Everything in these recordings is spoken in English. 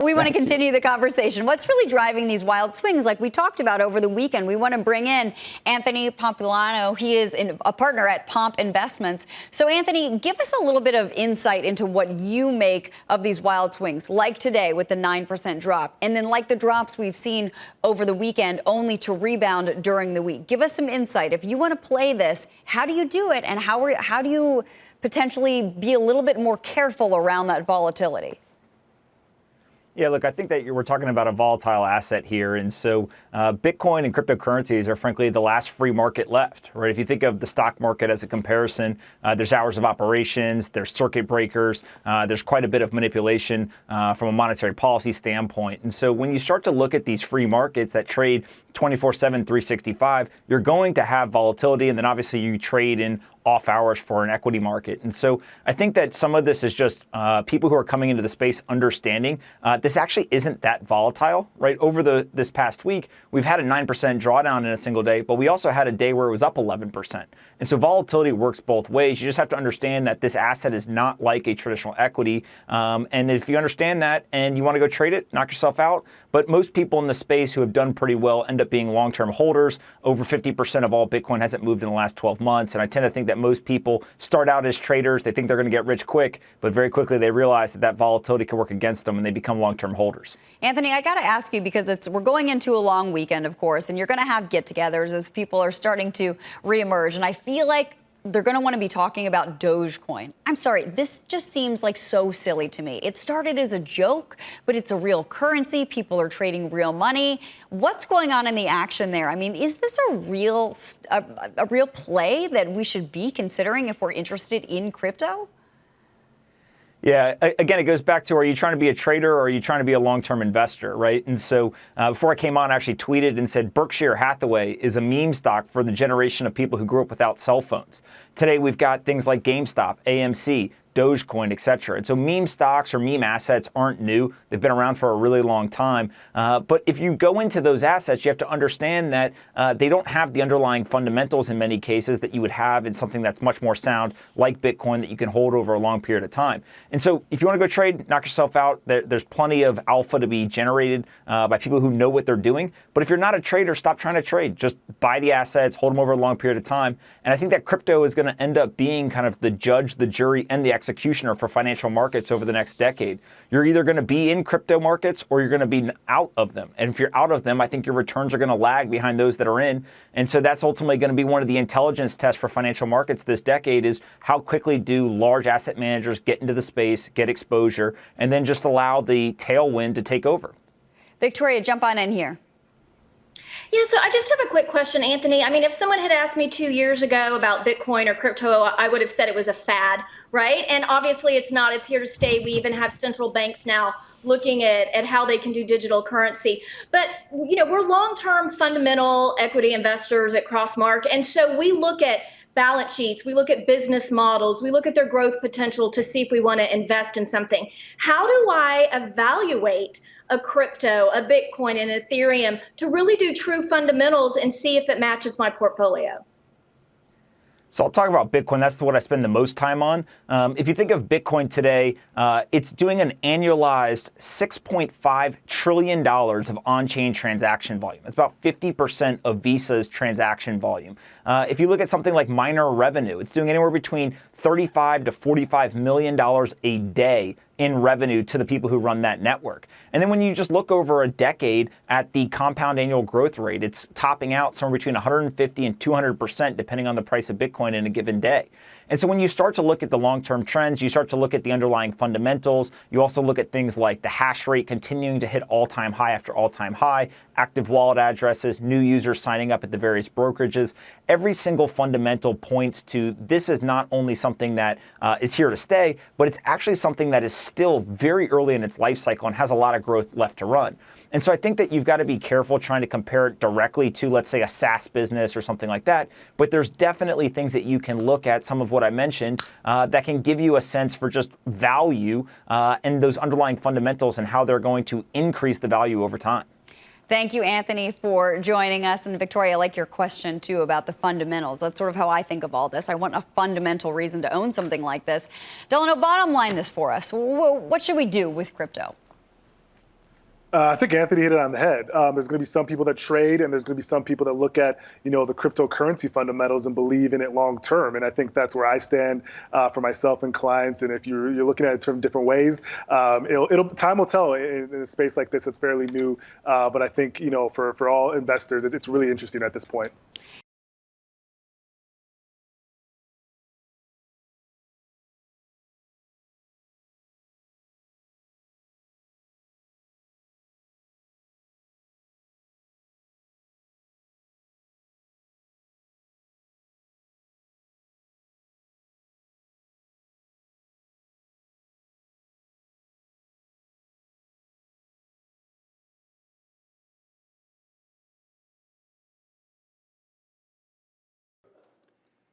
We want to continue the conversation. What's really driving these wild swings like we talked about over the weekend? We want to bring in Anthony Pompilano. He is a partner at Pomp Investments. So, Anthony, give us a little bit of insight into what you make of these wild swings, like today with the 9% drop, and then like the drops we've seen over the weekend only to rebound during the week. Give us some insight. If you want to play this, how do you do it, and how do you potentially be a little bit more careful around that volatility? Yeah, look, I think that we're talking about a volatile asset here. And so Bitcoin and cryptocurrencies are, frankly, the last free market left, right? If you think of the stock market as a comparison, there's hours of operations, there's circuit breakers, there's quite a bit of manipulation from a monetary policy standpoint. And so when you start to look at these free markets that trade 24/7, 365, you're going to have volatility. And then obviously you trade in off hours for an equity market. And so I think that some of this is just people who are coming into the space understanding this actually isn't that volatile, right? Over this past week, we've had a 9% drawdown in a single day, but we also had a day where it was up 11%. And so volatility works both ways. You just have to understand that this asset is not like a traditional equity. And if you understand that and you want to go trade it, knock yourself out. But most people in the space who have done pretty well end up being long-term holders. Over 50% of all Bitcoin hasn't moved in the last 12 months. And I tend to think that most people start out as traders. They think they're going to get rich quick, but very quickly they realize that volatility can work against them and they become long-term holders. Anthony, I got to ask you, because we're going into a long weekend, of course, and you're going to have get-togethers as people are starting to reemerge. And I feel like they're going to want to be talking about Dogecoin. I'm sorry, this just seems like so silly to me. It started as a joke, but it's a real currency. People are trading real money. What's going on in the action there? I mean, is this a real play that we should be considering if we're interested in crypto? Yeah, again, it goes back to, are you trying to be a trader or are you trying to be a long-term investor, right? And so before I came on, I actually tweeted and said Berkshire Hathaway is a meme stock for the generation of people who grew up without cell phones. Today, we've got things like GameStop, AMC, Dogecoin, et cetera. And so meme stocks or meme assets aren't new. They've been around for a really long time. But if you go into those assets, you have to understand that they don't have the underlying fundamentals in many cases that you would have in something that's much more sound like Bitcoin that you can hold over a long period of time. And so if you want to go trade, knock yourself out. There's plenty of alpha to be generated by people who know what they're doing. But if you're not a trader, stop trying to trade. Just buy the assets, hold them over a long period of time. And I think that crypto is going to end up being kind of the judge, the jury, and the executioner for financial markets over the next decade. You're either going to be in crypto markets or you're going to be out of them. And if you're out of them, I think your returns are going to lag behind those that are in. And so that's ultimately going to be one of the intelligence tests for financial markets this decade, is how quickly do large asset managers get into the space, get exposure, and then just allow the tailwind to take over. Victoria, jump on in here. Yeah, so I just have a quick question, Anthony. I mean, if someone had asked me 2 years ago about Bitcoin or crypto, I would have said it was a fad, right? And obviously it's not. It's here to stay. We even have central banks now looking at how they can do digital currency. But, you know, we're long-term fundamental equity investors at Crossmark. And so we look at balance sheets, we look at business models, we look at their growth potential to see if we want to invest in something. How do I evaluate a crypto, a Bitcoin, and Ethereum to really do true fundamentals and see if it matches my portfolio? So I'll talk about Bitcoin. That's what I spend the most time on. If you think of Bitcoin today, it's doing an annualized $6.5 trillion of on-chain transaction volume. It's about 50% of Visa's transaction volume. If you look at something like miner revenue, it's doing anywhere between $35 to $45 million a day in revenue to the people who run that network. And then when you just look over a decade at the compound annual growth rate, it's topping out somewhere between 150 and 200% depending on the price of Bitcoin in a given day. And so when you start to look at the long-term trends, you start to look at the underlying fundamentals. You also look at things like the hash rate continuing to hit all-time high after all-time high, active wallet addresses, new users signing up at the various brokerages. Every single fundamental points to this is not only something that is here to stay, but it's actually something that is still very early in its life cycle and has a lot of growth left to run. And so I think that you've got to be careful trying to compare it directly to, let's say, a SaaS business or something like that. But there's definitely things that you can look at, some of what I mentioned, that can give you a sense for just value and those underlying fundamentals and how they're going to increase the value over time. Thank you, Anthony, for joining us. And Victoria, I like your question, too, about the fundamentals. That's sort of how I think of all this. I want a fundamental reason to own something like this. Delano, bottom line this for us. What should we do with crypto? I think Anthony hit it on the head. There's going to be some people that trade, and there's going to be some people that look at, the cryptocurrency fundamentals and believe in it long term. And I think that's where I stand for myself and clients. And if you're looking at it from different ways, time will tell in a space like this. It's fairly new, but I think for all investors, it's really interesting at this point.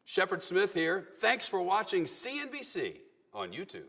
Shepard Smith here. Thanks for watching CNBC on YouTube.